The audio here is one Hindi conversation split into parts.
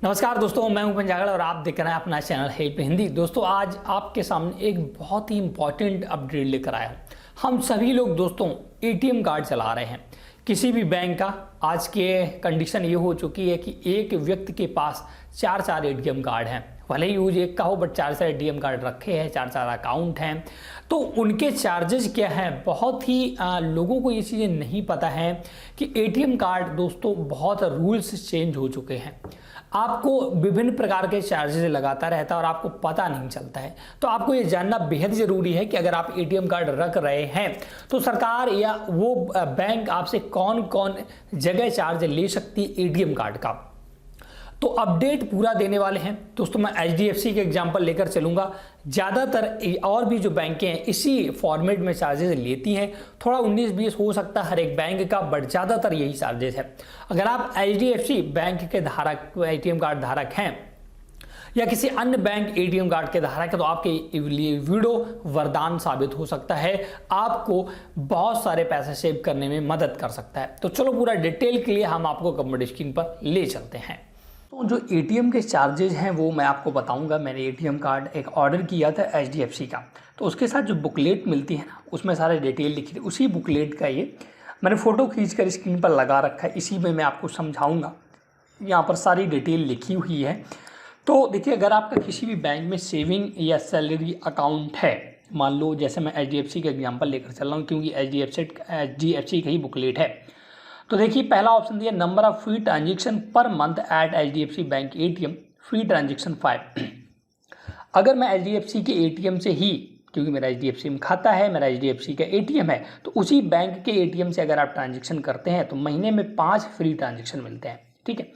नमस्कार दोस्तों, मैं हूं पंजागड़ और आप देख रहे हैं अपना चैनल हेल्प हिंदी। दोस्तों, आज आपके सामने एक बहुत ही इंपॉर्टेंट अपडेट लेकर आया हूं। हम सभी लोग दोस्तों एटीएम कार्ड चला रहे हैं किसी भी बैंक का। आज के कंडीशन ये हो चुकी है कि एक व्यक्ति के पास चार एटीएम कार्ड हैं। भले ही यूज एक का हो, बट चार एटीएम कार्ड रखे हैं, चार अकाउंट हैं। तो उनके चार्जेस क्या हैं, बहुत ही लोगों को ये चीज़ें नहीं पता है कि एटीएम कार्ड दोस्तों बहुत रूल्स चेंज हो चुके हैं। आपको विभिन्न प्रकार के चार्जेस लगाता रहता है और आपको पता नहीं चलता है। तो आपको ये जानना बेहद ज़रूरी है कि अगर आप एटीएम कार्ड रख रहे हैं तो सरकार या वो बैंक आपसे कौन कौन जगह चार्ज ले सकती है एटीएम कार्ड का। तो अपडेट पूरा देने वाले हैं दोस्तों। मैं एचडीएफसी के एग्जांपल लेकर चलूंगा। ज़्यादातर और भी जो बैंकें हैं इसी फॉर्मेट में चार्जेस लेती हैं। थोड़ा 19-20 हो सकता है हर एक बैंक का, बट ज़्यादातर यही चार्जेस है। अगर आप एचडीएफसी बैंक के धारक, एटीएम कार्ड धारक हैं या किसी अन्य बैंक एटीएम कार्ड के धारक है तो आपके लिए वीडियो वरदान साबित हो सकता है, आपको बहुत सारे पैसे सेव करने में मदद कर सकता है। तो चलो पूरा डिटेल के लिए हम आपको कंप्यूटर स्क्रीन पर ले चलते हैं। तो जो एटीएम के चार्जेज हैं वो मैं आपको बताऊंगा। मैंने एटीएम कार्ड एक ऑर्डर किया था एचडीएफसी का, तो उसके साथ जो बुकलेट मिलती है ना, उसमें सारे डिटेल लिखी थी। उसी बुकलेट का ये मैंने फ़ोटो खींचकर स्क्रीन पर लगा रखा है। इसी में मैं आपको समझाऊंगा। यहाँ पर सारी डिटेल लिखी हुई है। तो देखिए, अगर आपका किसी भी बैंक में सेविंग या सैलरी अकाउंट है, मान लो जैसे मैं एचडीएफसी का एग्जाम्पल लेकर चल रहा हूँ क्योंकि एचडीएफसी का ही बुकलेट है। तो देखिए, पहला ऑप्शन दिया number of free transaction per month at HDFC bank ATM, free transaction 5। अगर मैं एचडीएफसी के एटीएम से ही, क्योंकि मेरा एचडीएफसी में खाता है, मेरा एचडीएफसी का एटीएम है, तो उसी बैंक के एटीएम से अगर आप ट्रांजेक्शन करते हैं तो महीने में 5 फ्री ट्रांजेक्शन मिलते हैं। ठीक है।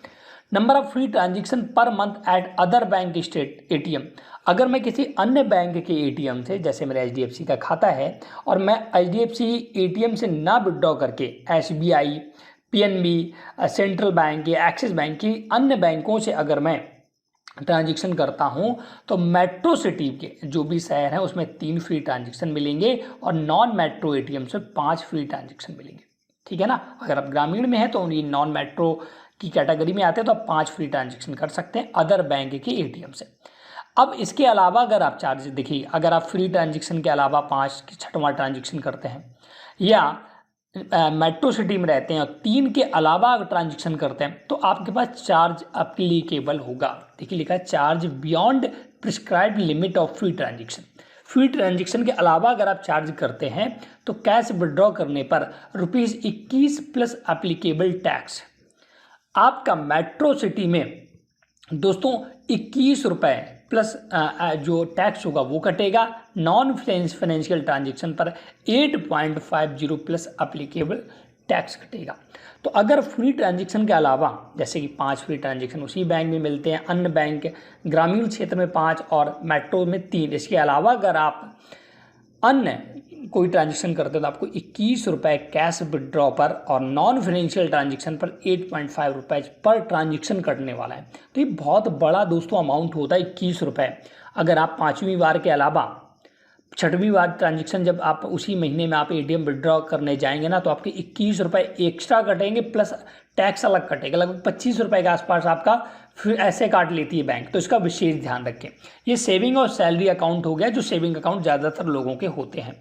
Number of free transaction per month eight other bank state ATM. अगर मैं किसी अन्य बैंक के एटीएम से, जैसे मेरा एचडीएफसी का खाता है और मैं एचडीएफसी एटीएम से ना विड्रॉ करके एसबीआई, पीएनबी, सेंट्रल बैंक या एक्सिस बैंक की अन्य बैंकों से अगर मैं ट्रांजेक्शन करता हूं तो मेट्रो सिटी के जो भी शहर हैं उसमें 3 फ्री ट्रांजेक्शन मिलेंगे और नॉन मेट्रो एटीएम से 5 फ्री ट्रांजेक्शन मिलेंगे। ठीक है ना। अगर आप ग्रामीण में हैं तो ये नॉन मेट्रो की कैटेगरी में आते हैं तो आप 5 फ्री ट्रांजेक्शन कर सकते हैं अदर बैंक के एटीएम से। अब इसके अलावा अगर आप चार्जेस देखिए, अगर आप फ्री ट्रांजेक्शन के अलावा 5 की 6वां ट्रांजेक्शन करते हैं या मेट्रो सिटी में रहते हैं और 3 के अलावा अगर ट्रांजेक्शन करते हैं तो आपके पास चार्ज एप्लीकेबल होगा। देखिए, लिखा है charge beyond prescribed limit of free transaction. Free transaction के अलावा अगर आप चार्ज करते हैं तो कैश विड्रॉ करने पर ₹21 प्लस एप्लीकेबल टैक्स। आपका मेट्रो सिटी में दोस्तों ₹21 प्लस जो टैक्स होगा वो कटेगा। नॉन फाइनेंशियल ट्रांजेक्शन पर 8.50 प्लस एप्लीकेबल टैक्स कटेगा। तो अगर फ्री ट्रांजेक्शन के अलावा, जैसे कि 5 फ्री ट्रांजेक्शन उसी बैंक में मिलते हैं, अन्य बैंक ग्रामीण क्षेत्र में 5 और मेट्रो में 3, इसके अलावा अगर आप अन्य कोई ट्रांजेक्शन करते हो तो आपको ₹21 कैश विड्रॉ पर और नॉन फाइनेंशियल ट्रांजेक्शन पर 8.5 रुपये पर ट्रांजेक्शन कटने वाला है। तो ये बहुत बड़ा दोस्तों अमाउंट होता है ₹21। अगर आप 5वीं बार के अलावा 6वीं बार ट्रांजेक्शन जब आप उसी महीने में आप एटीएम विड्रॉ करने जाएंगे ना तो आपके ₹21 एक्स्ट्रा कटेंगे प्लस टैक्स अलग कटेगा। लगभग ₹25 के आसपास आपका फिर ऐसे काट लेती है बैंक। तो इसका विशेष ध्यान रखें। ये सेविंग और सैलरी अकाउंट हो गया, जो सेविंग अकाउंट ज़्यादातर लोगों के होते हैं।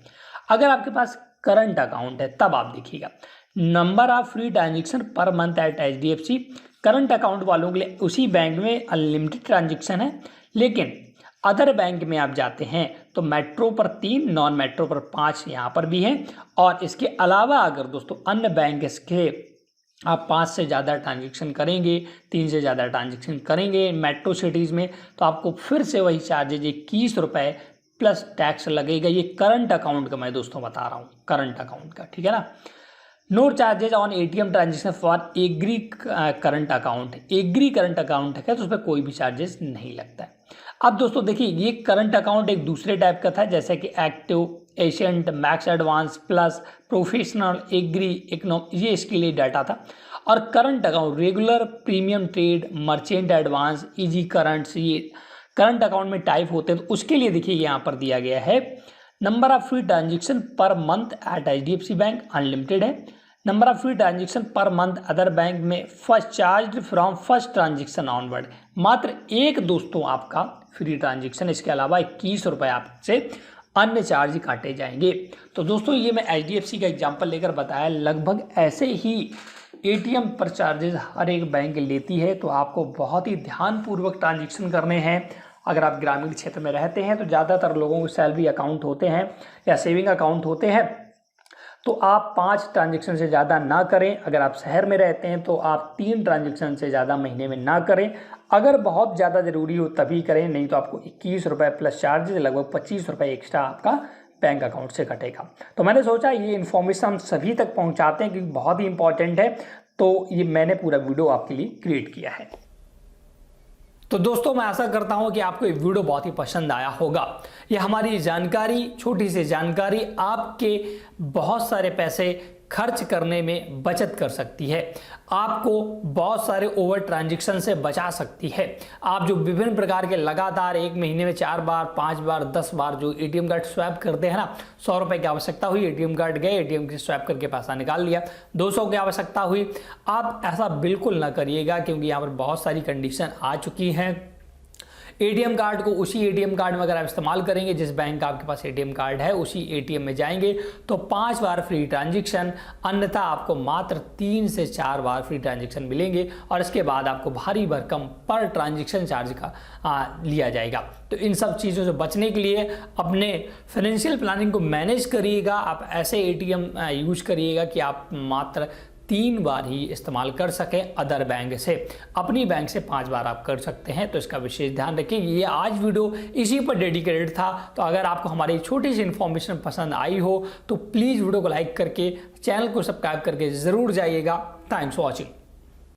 अगर आपके पास करंट अकाउंट है तब आप देखिएगा number of free transaction per month at HDFC. Current account वालों के लिए उसी बैंक में अनलिमिटेड ट्रांजेक्शन है, लेकिन अदर बैंक में आप जाते हैं तो मेट्रो पर 3, नॉन मेट्रो पर 5 यहाँ पर भी है। और इसके अलावा अगर दोस्तों अन्य बैंक के आप 5 से ज़्यादा ट्रांजेक्शन करेंगे, 3 से ज़्यादा ट्रांजेक्शन करेंगे मेट्रो सिटीज़ में तो आपको फिर से वही चार्जेज ₹21 प्लस टैक्स लगेगा। ये करंट अकाउंट का मैं दोस्तों बता रहा हूँ, करंट अकाउंट का। ठीक है ना। No charges on ATM transaction for agri current account. Agri current account है तो उस पर कोई भी चार्जेस नहीं लगता है। अब दोस्तों देखिए, ये करंट अकाउंट एक दूसरे टाइप का था, जैसे कि active, efficient, max advance, plus, professional, agri, economy, ये इसके लिए डाटा था। और current account regular, premium trade, merchant advance, easy currents, ये करंट अकाउंट में टाइप होते हैं। तो उसके लिए देखिए यहाँ पर दिया गया है number of free transaction per month at HDFC bank unlimited है। Number of free transaction per month other bank में first charge from first transaction onward, मात्र एक दोस्तों आपका फ्री ट्रांजेक्शन, इसके अलावा 21 रुपये आपसे अन्य चार्ज काटे जाएंगे। तो दोस्तों ये मैं HDFC का एग्जांपल लेकर बताया, लगभग ऐसे ही ATM पर चार्जेस हर एक बैंक लेती है। तो आपको बहुत ही ध्यानपूर्वक ट्रांजेक्शन करने हैं। अगर आप ग्रामीण क्षेत्र में रहते हैं तो ज़्यादातर लोगों को सैलरी अकाउंट होते हैं या सेविंग अकाउंट होते हैं, तो आप 5 ट्रांजेक्शन से ज़्यादा ना करें। अगर आप शहर में रहते हैं तो आप 3 ट्रांजेक्शन से ज़्यादा महीने में ना करें। अगर बहुत ज़्यादा ज़रूरी हो तभी करें, नहीं तो आपको 21 रुपये प्लस चार्जेस लगभग 25 रुपये एक्स्ट्रा आपका बैंक अकाउंट से कटेगा। तो मैंने सोचा ये इन्फॉर्मेशन हम सभी तक पहुँचाते हैं क्योंकि बहुत ही इंपॉर्टेंट है, तो ये मैंने पूरा वीडियो आपके लिए क्रिएट किया है। तो दोस्तों मैं आशा करता हूं कि आपको ये वीडियो बहुत ही पसंद आया होगा। ये हमारी जानकारी, छोटी सी जानकारी आपके बहुत सारे पैसे खर्च करने में बचत कर सकती है, आपको बहुत सारे ओवर ट्रांजैक्शन से बचा सकती है। आप जो विभिन्न प्रकार के लगातार एक महीने में 4 बार 5 बार 10 बार जो ATM कार्ड स्वैप करते हैं ना, 100 रुपये की आवश्यकता हुई ATM कार्ड गए, ATM की स्वैप करके पैसा निकाल लिया, 200 की आवश्यकता हुई, आप ऐसा बिल्कुल ना करिएगा क्योंकि यहाँ पर बहुत सारी कंडीशन आ चुकी हैं। ATM कार्ड को उसी ATM कार्ड में अगर आप इस्तेमाल करेंगे जिस बैंक का आपके पास ATM कार्ड है, उसी ATM में जाएंगे तो 5 बार फ्री ट्रांजैक्शन, अन्यथा आपको मात्र 3 से 4 बार फ्री ट्रांजैक्शन मिलेंगे और इसके बाद आपको भारी भरकम पर ट्रांजैक्शन चार्ज का लिया जाएगा। तो इन सब चीज़ों से बचने के लिए अपने फाइनेंशियल प्लानिंग को मैनेज करिएगा। आप ऐसे ATM यूज करिएगा कि आप मात्र 3 बार ही इस्तेमाल कर सकें अदर बैंक से, अपनी बैंक से 5 बार आप कर सकते हैं। तो इसका विशेष ध्यान रखें। ये आज वीडियो इसी पर डेडिकेटेड था। तो अगर आपको हमारी छोटी सी इन्फॉर्मेशन पसंद आई हो तो प्लीज़ वीडियो को लाइक करके चैनल को सब्सक्राइब करके ज़रूर जाइएगा। Thanks for watching.